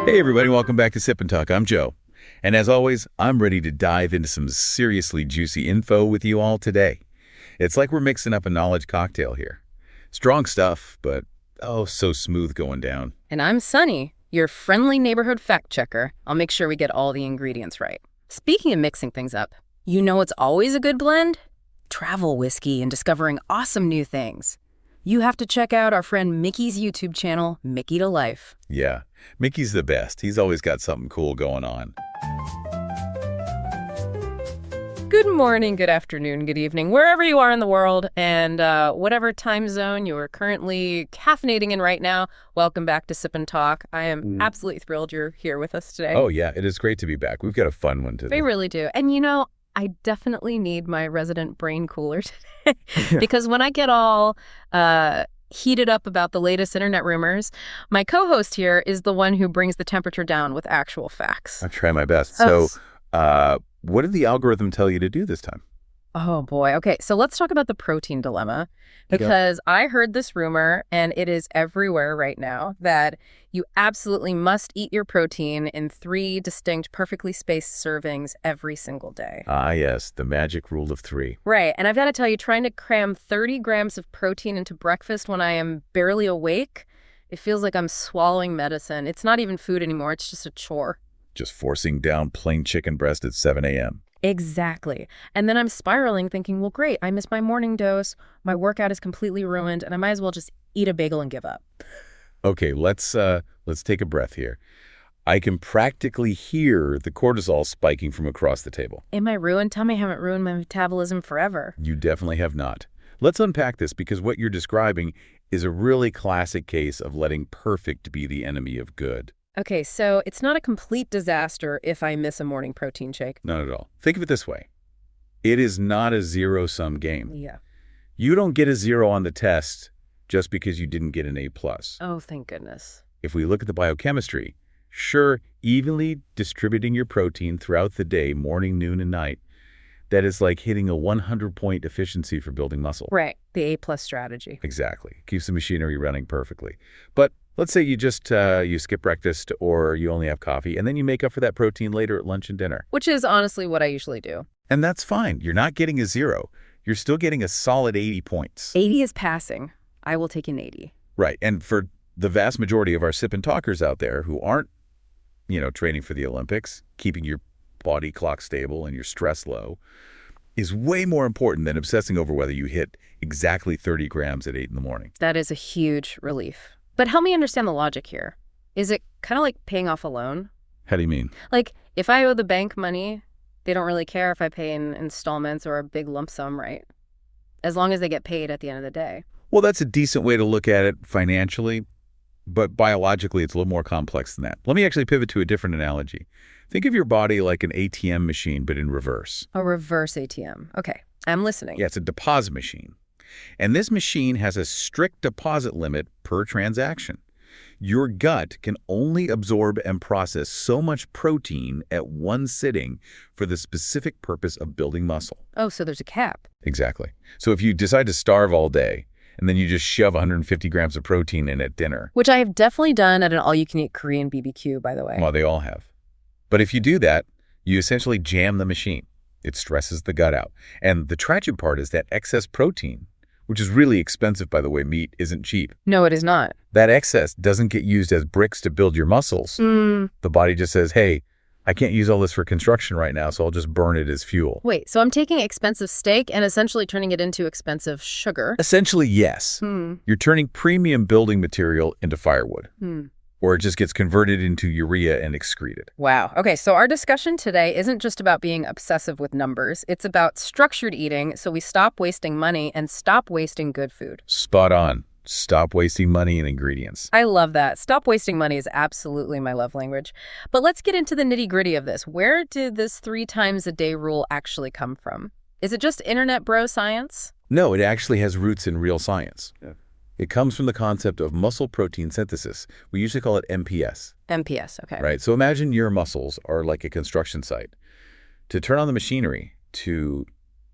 Hey everybody, welcome back to Sip&Talk. I'm Joe. And as always, I'm ready to dive into some seriously juicy info with you all today. It's like we're mixing up a knowledge cocktail here. Strong stuff, but oh, so smooth going down. And I'm Sunny, your friendly neighborhood fact checker. I'll make sure we get all the ingredients right. Speaking of mixing things up, you know it's always a good blend? Travel whiskey and discovering awesome new things. You have to check out our friend Mickey's YouTube channel, Mickey to Life. Yeah, Mickey's the best. He's always got something cool going on. Good morning, good afternoon, good evening, wherever you are in the world, and whatever time zone you are currently caffeinating in right now, welcome back to Sip and Talk. I am absolutely thrilled you're here with us today. Oh yeah, it is great to be back. We've got a fun one today. We really do. And you know, I definitely need my resident brain cooler today because when I get all heated up about the latest internet rumors, my co-host here is the one who brings the temperature down with actual facts. I'll try my best. So, what did the algorithm tell you to do this time? Oh, boy. Okay, so let's talk about the protein dilemma, because I heard this rumor, and it is everywhere right now, that you absolutely must eat your protein in 3 distinct, perfectly spaced servings every single day. Ah, yes, the magic rule of 3. Right, and I've got to tell you, trying to cram 30 grams of protein into breakfast when I am barely awake, it feels like I'm swallowing medicine. It's not even food anymore, it's just a chore. Just forcing down plain chicken breast at 7 a.m. Exactly. And then I'm spiraling thinking, well, great, I missed my morning dose, my workout is completely ruined, and I might as well just eat a bagel and give up. Okay, let's take a breath here. I can practically hear the cortisol spiking from across the table. Am I ruined? Tell me I haven't ruined my metabolism forever. You definitely have not. Let's unpack this, because what you're describing is a really classic case of letting perfect be the enemy of good. Okay, so it's not a complete disaster if I miss a morning protein shake. Not at all. Think of it this way. It is not a zero-sum game. Yeah. You don't get a 0 on the test just because you didn't get an A+. Oh, thank goodness. If we look at the biochemistry, sure, evenly distributing your protein throughout the day, morning, noon, and night, that is like hitting a 100-point efficiency for building muscle. Right, the A+ strategy. Exactly. Keeps the machinery running perfectly. But let's say you just you skip breakfast, or you only have coffee, and then you make up for that protein later at lunch and dinner. Which is honestly what I usually do. And that's fine. You're not getting a 0. You're still getting a solid 80 points. 80 is passing. I will take an 80. Right. And for the vast majority of our Sip and Talkers out there who aren't, training for the Olympics, keeping your body clock stable and your stress low is way more important than obsessing over whether you hit exactly 30 grams at 8 in the morning. That is a huge relief. But help me understand the logic here. Is it kind of like paying off a loan? How do you mean? Like, if I owe the bank money, they don't really care if I pay in installments or a big lump sum, right? As long as they get paid at the end of the day. Well, that's a decent way to look at it financially, but biologically it's a little more complex than that. Let me actually pivot to a different analogy. Think of your body like an ATM machine, but in reverse. A reverse ATM. Okay, I'm listening. Yeah, it's a deposit machine. And this machine has a strict deposit limit per transaction. Your gut can only absorb and process so much protein at one sitting for the specific purpose of building muscle. Oh, so there's a cap. Exactly. So if you decide to starve all day, and then you just shove 150 grams of protein in at dinner. Which I have definitely done at an all-you-can-eat Korean BBQ, by the way. Well, they all have. But if you do that, you essentially jam the machine. It stresses the gut out. And the tragic part is that excess protein, which is really expensive, by the way, meat isn't cheap. No, it is not. That excess doesn't get used as bricks to build your muscles. The body just says, hey, I can't use all this for construction right now, so I'll just burn it as fuel. Wait, so I'm taking expensive steak and essentially turning it into expensive sugar? Essentially, yes. You're turning premium building material into firewood. Or it just gets converted into urea and excreted. Wow. Okay, so our discussion today isn't just about being obsessive with numbers. It's about structured eating so we stop wasting money and stop wasting good food. Spot on. Stop wasting money and ingredients. I love that. Stop wasting money is absolutely my love language. But let's get into the nitty-gritty of this. Where did this 3 times a day rule actually come from? Is it just internet bro science? No, it actually has roots in real science. Yeah. It comes from the concept of muscle protein synthesis. We usually call it MPS. MPS, okay. Right. So imagine your muscles are like a construction site. To turn on the machinery, to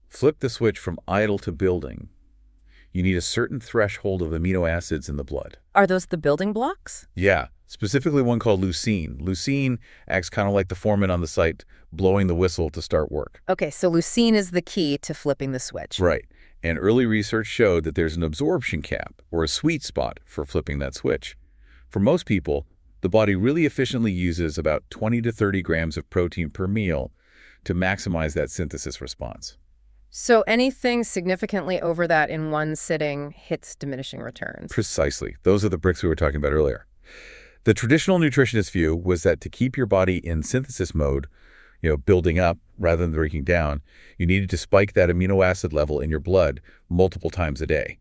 flip the switch from idle to building, you need a certain threshold of amino acids in the blood. Are those the building blocks? Yeah. specifically one called leucine. Leucine acts kind of like the foreman on the site, blowing the whistle to start work. Okay, so leucine is the key to flipping the switch. Right. And early research showed that there's an absorption cap, or a sweet spot, for flipping that switch. For most people, the body really efficiently uses about 20 to 30 grams of protein per meal to maximize that synthesis response. So anything significantly over that in one sitting hits diminishing returns. Precisely. Those are the bricks we were talking about earlier. The traditional nutritionist view was that to keep your body in synthesis mode, building up rather than breaking down, you needed to spike that amino acid level in your blood multiple times a day.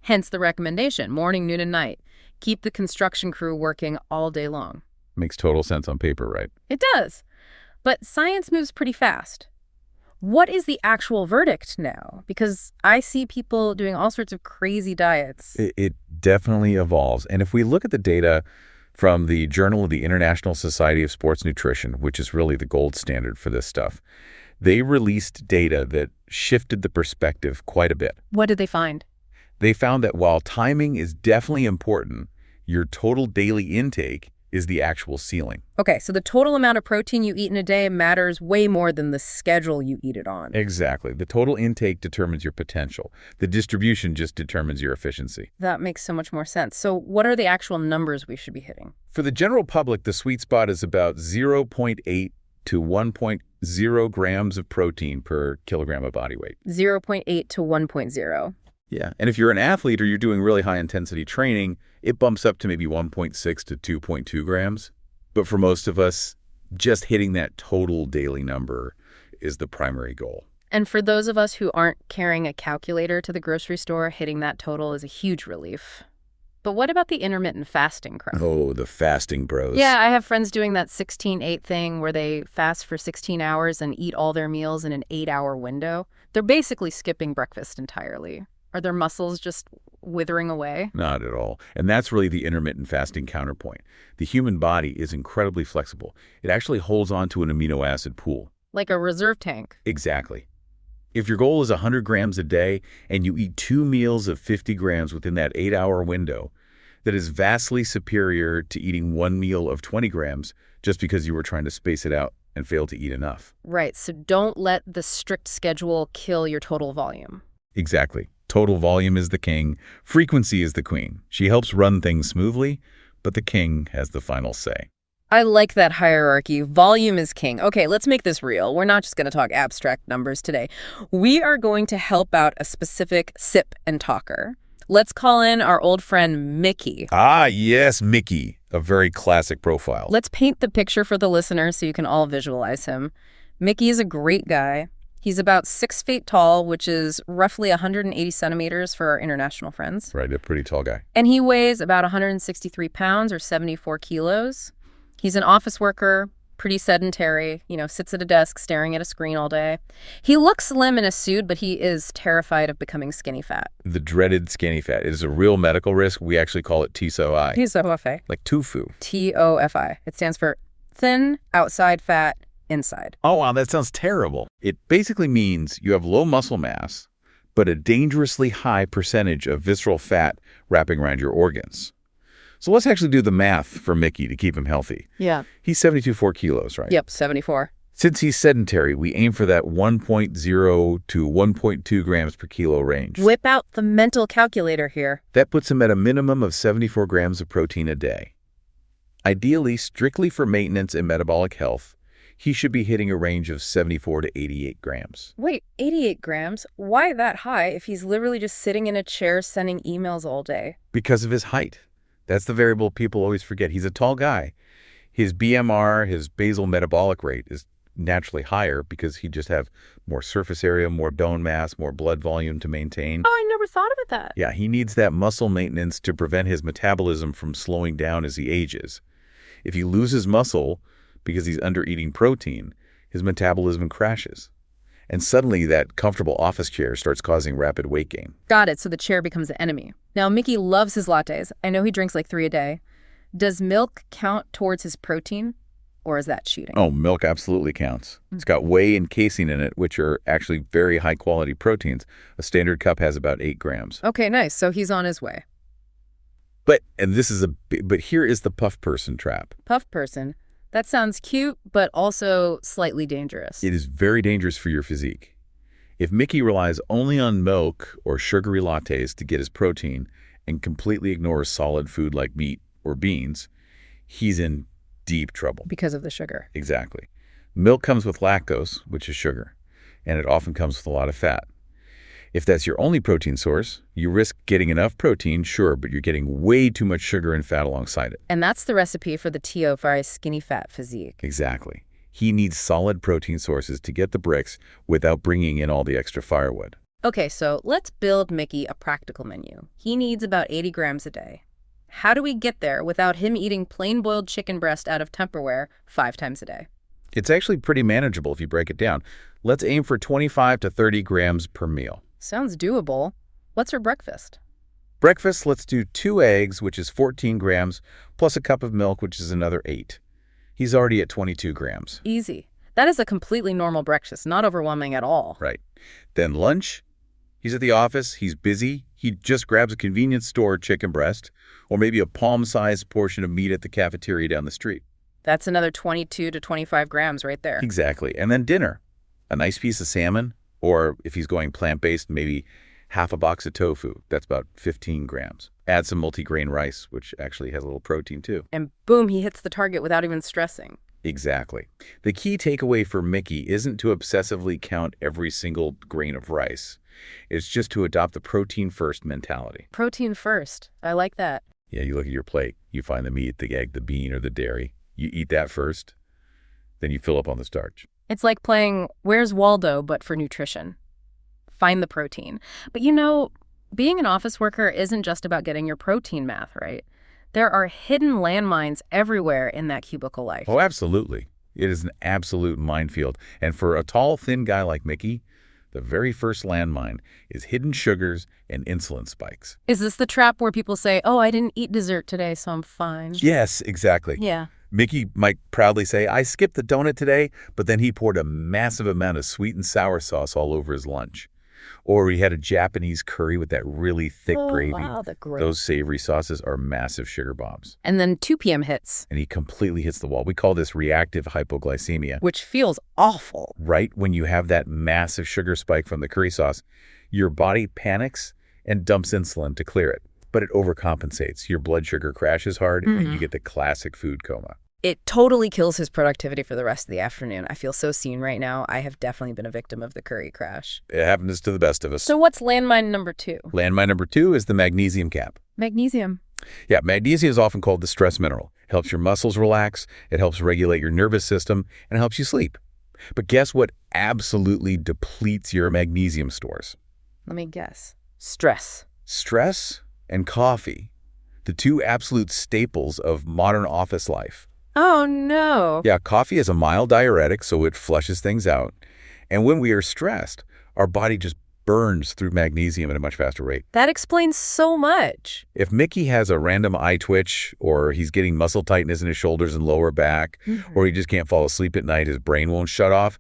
Hence the recommendation, morning, noon, and night. Keep the construction crew working all day long. Makes total sense on paper, right? It does. But science moves pretty fast. What is the actual verdict now? Because I see people doing all sorts of crazy diets. It definitely evolves. And if we look at the data from the Journal of the International Society of Sports Nutrition, which is really the gold standard for this stuff, they released data that shifted the perspective quite a bit. What did they find? They found that while timing is definitely important, your total daily intake is the actual ceiling. Okay, so the total amount of protein you eat in a day matters way more than the schedule you eat it on. Exactly. The total intake determines your potential. The distribution just determines your efficiency. That makes so much more sense. So what are the actual numbers we should be hitting? For the general public, the sweet spot is about 0.8 to 1.0 grams of protein per kilogram of body weight. 0.8 to 1.0. Yeah, and if you're an athlete or you're doing really high-intensity training, it bumps up to maybe 1.6 to 2.2 grams. But for most of us, just hitting that total daily number is the primary goal. And for those of us who aren't carrying a calculator to the grocery store, hitting that total is a huge relief. But what about the intermittent fasting crowd? Oh, the fasting bros. Yeah, I have friends doing that 16-8 thing where they fast for 16 hours and eat all their meals in an 8-hour window. They're basically skipping breakfast entirely. Are their muscles just withering away? Not at all. And that's really the intermittent fasting counterpoint. The human body is incredibly flexible. It actually holds on to an amino acid pool. Like a reserve tank. Exactly. If your goal is 100 grams a day and you eat 2 meals of 50 grams within that 8-hour window, that is vastly superior to eating 1 meal of 20 grams just because you were trying to space it out and failed to eat enough. Right, so don't let the strict schedule kill your total volume. Exactly. Total volume is the king. Frequency is the queen. She helps run things smoothly, but the king has the final say. I like that hierarchy. Volume is king. Okay, let's make this real. We're not just going to talk abstract numbers today. We are going to help out a specific sip and talker. Let's call in our old friend Mickey. Ah, yes, Mickey. A very classic profile. Let's paint the picture for the listener so you can all visualize him. Mickey is a great guy. He's about 6 feet tall, which is roughly 180 centimeters for our international friends. Right, a pretty tall guy. And he weighs about 163 pounds or 74 kilos. He's an office worker, pretty sedentary, sits at a desk staring at a screen all day. He looks slim in a suit, but he is terrified of becoming skinny fat. The dreaded skinny fat. It is a real medical risk. We actually call it TOFI. TOFI. Like tofu. TOFI. It stands for thin, outside fat, inside. Oh, wow, that sounds terrible. It basically means you have low muscle mass, but a dangerously high percentage of visceral fat wrapping around your organs. So let's actually do the math for Mickey to keep him healthy. Yeah. He's 72.4 kilos, right? Yep, 74. Since he's sedentary, we aim for that 1.0 to 1.2 grams per kilo range. Whip out the mental calculator here. That puts him at a minimum of 74 grams of protein a day. Ideally, strictly for maintenance and metabolic health, he should be hitting a range of 74 to 88 grams. Wait, 88 grams? Why that high if he's literally just sitting in a chair sending emails all day? Because of his height. That's the variable people always forget. He's a tall guy. His BMR, his basal metabolic rate, is naturally higher because he just have more surface area, more bone mass, more blood volume to maintain. Oh, I never thought about that. Yeah, he needs that muscle maintenance to prevent his metabolism from slowing down as he ages. If he loses muscle because he's under-eating protein, his metabolism crashes. And suddenly that comfortable office chair starts causing rapid weight gain. Got it, so the chair becomes the enemy. Now, Mickey loves his lattes. I know he drinks like 3 a day. Does milk count towards his protein, or is that cheating? Oh, milk absolutely counts. It's got whey and casein in it, which are actually very high-quality proteins. A standard cup has about 8 grams. Okay, nice. So he's on his way. But here is the puff person trap. Puff person. That sounds cute, but also slightly dangerous. It is very dangerous for your physique. If Mickey relies only on milk or sugary lattes to get his protein and completely ignores solid food like meat or beans, he's in deep trouble. Because of the sugar. Exactly. Milk comes with lactose, which is sugar, and it often comes with a lot of fat. If that's your only protein source, you risk getting enough protein, sure, but you're getting way too much sugar and fat alongside it. And that's the recipe for the T.O. Fry's skinny fat physique. Exactly. He needs solid protein sources to get the bricks without bringing in all the extra firewood. Okay, so let's build Mickey a practical menu. He needs about 80 grams a day. How do we get there without him eating plain boiled chicken breast out of Tupperware 5 times a day? It's actually pretty manageable if you break it down. Let's aim for 25 to 30 grams per meal. Sounds doable. What's for breakfast? Breakfast, let's do 2 eggs, which is 14 grams, plus a cup of milk, which is another 8. He's already at 22 grams. Easy. That is a completely normal breakfast, not overwhelming at all. Right. Then lunch, he's at the office, he's busy, he just grabs a convenience store chicken breast, or maybe a palm-sized portion of meat at the cafeteria down the street. That's another 22 to 25 grams right there. Exactly. And then dinner, a nice piece of salmon, or if he's going plant-based, maybe half a box of tofu. That's about 15 grams. Add some multigrain rice, which actually has a little protein too. And boom, he hits the target without even stressing. Exactly. The key takeaway for Mickey isn't to obsessively count every single grain of rice. It's just to adopt the protein-first mentality. Protein first. I like that. Yeah, you look at your plate. You find the meat, the egg, the bean, or the dairy. You eat that first, then you fill up on the starch. It's like playing Where's Waldo, but for nutrition. Find the protein. But you know, being an office worker isn't just about getting your protein math right. There are hidden landmines everywhere in that cubicle life. Oh, absolutely. It is an absolute minefield. And for a tall, thin guy like Mickey, the very first landmine is hidden sugars and insulin spikes. Is this the trap where people say, oh, I didn't eat dessert today, so I'm fine? Yes, exactly. Yeah. Mickey might proudly say, I skipped the donut today, but then he poured a massive amount of sweet and sour sauce all over his lunch. Or he had a Japanese curry with that really thick gravy. Wow, the gravy. Those savory sauces are massive sugar bombs. And then 2 p.m. hits. And he completely hits the wall. We call this reactive hypoglycemia. Which feels awful. Right when you have that massive sugar spike from the curry sauce, your body panics and dumps insulin to clear it. But it overcompensates. Your blood sugar crashes hard, and you get the classic food coma. It totally kills his productivity for the rest of the afternoon. I feel so seen right now. I have definitely been a victim of the curry crash. It happens to the best of us. So what's landmine number 2? Landmine number 2 is the magnesium cap. Magnesium. Yeah, magnesium is often called the stress mineral. It helps your muscles relax, it helps regulate your nervous system, and it helps you sleep. But guess what absolutely depletes your magnesium stores? Let me guess. Stress. Stress and coffee, the 2 absolute staples of modern office life. Oh, no. Yeah, coffee is a mild diuretic, so it flushes things out. And when we are stressed, our body just burns through magnesium at a much faster rate. That explains so much. If Mickey has a random eye twitch, or he's getting muscle tightness in his shoulders and lower back, or he just can't fall asleep at night, his brain won't shut off,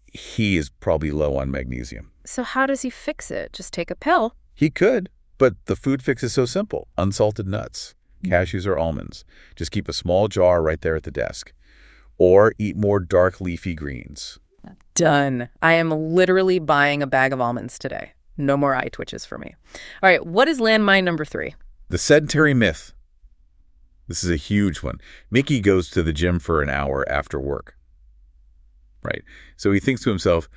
he is probably low on magnesium. So how does he fix it? Just take a pill? He could, but the food fix is so simple. Unsalted nuts. Cashews or almonds. Just keep a small jar right there at the desk. Or eat more dark leafy greens. Done. I am literally buying a bag of almonds today. No more eye twitches for me. All right, what is landmine number 3? The sedentary myth. This is a huge one. Mickey goes to the gym for an hour after work. Right. So he thinks to himself,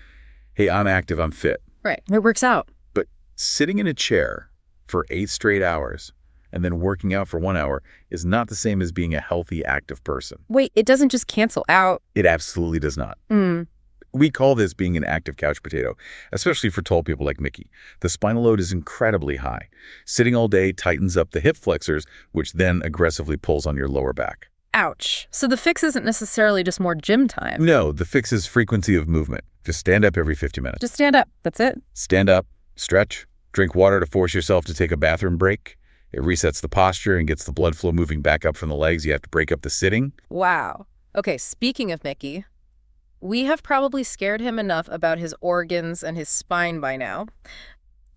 hey, I'm active, I'm fit. Right. It works out. But sitting in a chair for 8 straight hours and then working out for 1 hour is not the same as being a healthy, active person. Wait, it doesn't just cancel out? It absolutely does not. We call this being an active couch potato, especially for tall people like Mickey. The spinal load is incredibly high. Sitting all day tightens up the hip flexors, which then aggressively pulls on your lower back. Ouch. So the fix isn't necessarily just more gym time. No, the fix is frequency of movement. Just stand up every 50 minutes. Just stand up. That's it. Stand up, stretch, drink water to force yourself to take a bathroom break. It resets the posture and gets the blood flow moving back up from the legs. You have to break up the sitting. Wow. Okay, speaking of Mickey, we have probably scared him enough about his organs and his spine by now.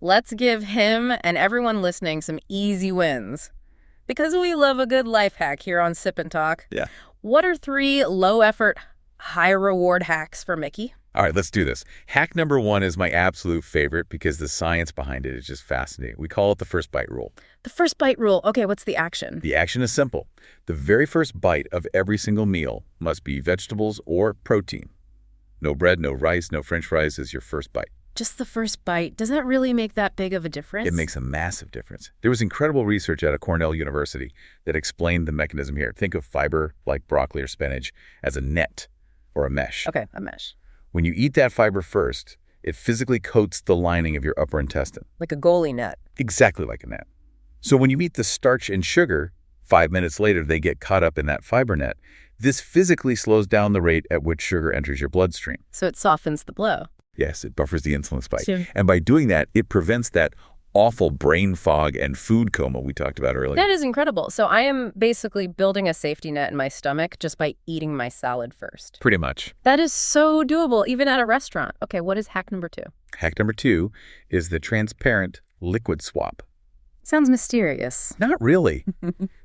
Let's give him and everyone listening some easy wins. Because we love a good life hack here on Sip and Talk. Yeah. What are 3 low-effort, high-reward hacks for Mickey? All right, let's do this. Hack number 1 is my absolute favorite because the science behind it is just fascinating. We call it the first bite rule. The first bite rule. Okay, what's the action? The action is simple. The very first bite of every single meal must be vegetables or protein. No bread, no rice, no French fries is your first bite. Just the first bite. Does that really make that big of a difference? It makes a massive difference. There was incredible research out of Cornell University that explained the mechanism here. Think of fiber, like broccoli or spinach, as a net or a mesh. Okay, a mesh. When you eat that fiber first, it physically coats the lining of your upper intestine. Like a goalie net. Exactly like a net. So when you eat the starch and sugar, 5 minutes later they get caught up in that fiber net. This physically slows down the rate at which sugar enters your bloodstream. So it softens the blow. Yes, it buffers the insulin spike. Sure. And by doing that, it prevents that awful brain fog and food coma we talked about earlier. That is incredible. So I am basically building a safety net in my stomach just by eating my salad first. Pretty much. That is so doable, even at a restaurant. Okay, what is hack number 2? Hack number 2 is the transparent liquid swap. Sounds mysterious. Not really.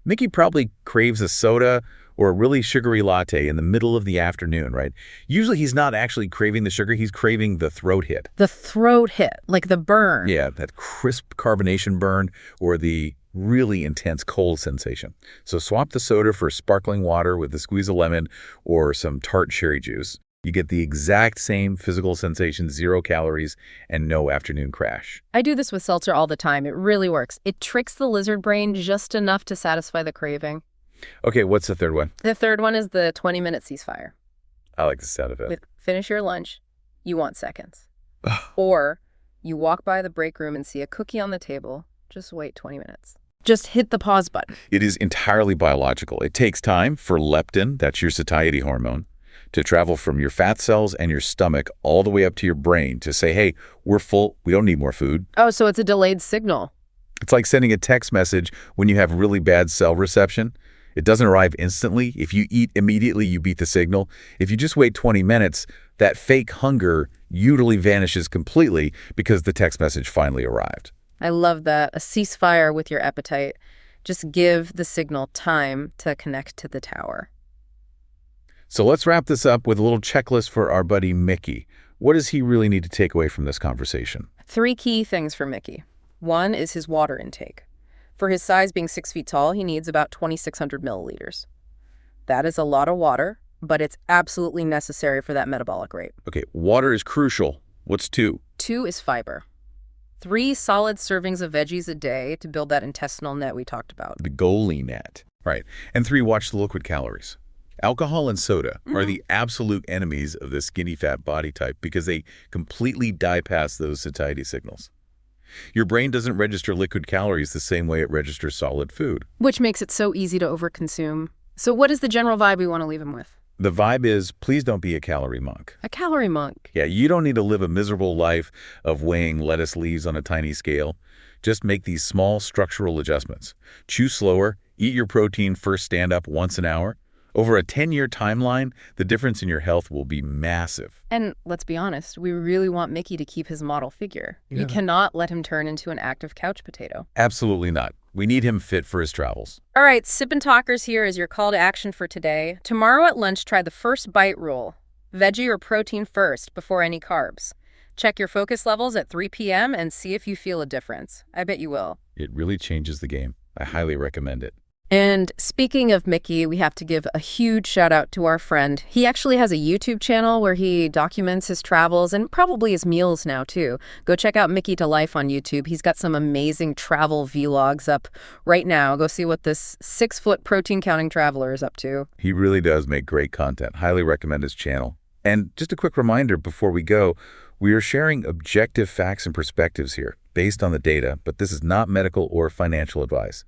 Mickey probably craves a soda or a really sugary latte in the middle of the afternoon, right? Usually he's not actually craving the sugar, he's craving the throat hit. The throat hit, like the burn. Yeah, that crisp carbonation burn or the really intense cold sensation. So swap the soda for sparkling water with a squeeze of lemon or some tart cherry juice. You get the exact same physical sensation, 0 calories, and no afternoon crash. I do this with seltzer all the time. It really works. It tricks the lizard brain just enough to satisfy the craving. Okay, what's the third one? The third one is the 20-minute ceasefire. I like the sound of it. Finish your lunch, you want seconds. Or you walk by the break room and see a cookie on the table. Just wait 20 minutes. Just hit the pause button. It is entirely biological. It takes time for leptin, that's your satiety hormone, to travel from your fat cells and your stomach all the way up to your brain to say, hey, we're full, we don't need more food. Oh, so it's a delayed signal. It's like sending a text message when you have really bad cell reception. It doesn't arrive instantly. If you eat immediately, you beat the signal. If you just wait 20 minutes, that fake hunger usually vanishes completely because the text message finally arrived. I love that. A ceasefire with your appetite. Just give the signal time to connect to the tower. So let's wrap this up with a little checklist for our buddy Mickey. What does he really need to take away from this conversation? 3 key things for Mickey. 1 is his water intake. For his size being 6 feet tall, he needs about 2,600 milliliters. That is a lot of water, but it's absolutely necessary for that metabolic rate. Okay, water is crucial. What's 2? 2 is fiber. 3 solid servings of veggies a day to build that intestinal net we talked about. The goalie net. Right. And 3, watch the liquid calories. Alcohol and soda are the absolute enemies of the skinny fat body type because they completely bypass those satiety signals. Your brain doesn't register liquid calories the same way it registers solid food. Which makes it so easy to overconsume. So what is the general vibe we want to leave him with? The vibe is, please don't be a calorie monk. A calorie monk. Yeah, you don't need to live a miserable life of weighing lettuce leaves on a tiny scale. Just make these small structural adjustments. Chew slower, eat your protein first, stand up once an hour. Over a 10-year timeline, the difference in your health will be massive. And let's be honest, we really want Mickey to keep his model figure. Yeah. We cannot let him turn into an active couch potato. Absolutely not. We need him fit for his travels. All right, Sip and Talkers here is your call to action for today. Tomorrow at lunch, try the first bite rule. Veggie or protein first before any carbs. Check your focus levels at 3 p.m. and see if you feel a difference. I bet you will. It really changes the game. I highly recommend it. And speaking of Mickey, we have to give a huge shout out to our friend. He actually has a YouTube channel where he documents his travels and probably his meals now too. Go check out Mickey to Life on YouTube. He's got some amazing travel vlogs up right now. Go see what this 6-foot protein counting traveler is up to. He really does make great content. Highly recommend his channel. And just a quick reminder before we go, we are sharing objective facts and perspectives here based on the data, but this is not medical or financial advice.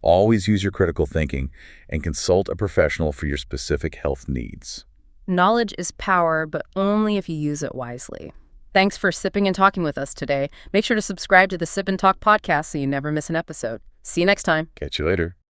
Always use your critical thinking and consult a professional for your specific health needs. Knowledge is power, but only if you use it wisely. Thanks for sipping and talking with us today. Make sure to subscribe to the Sip and Talk podcast so you never miss an episode. See you next time. Catch you later.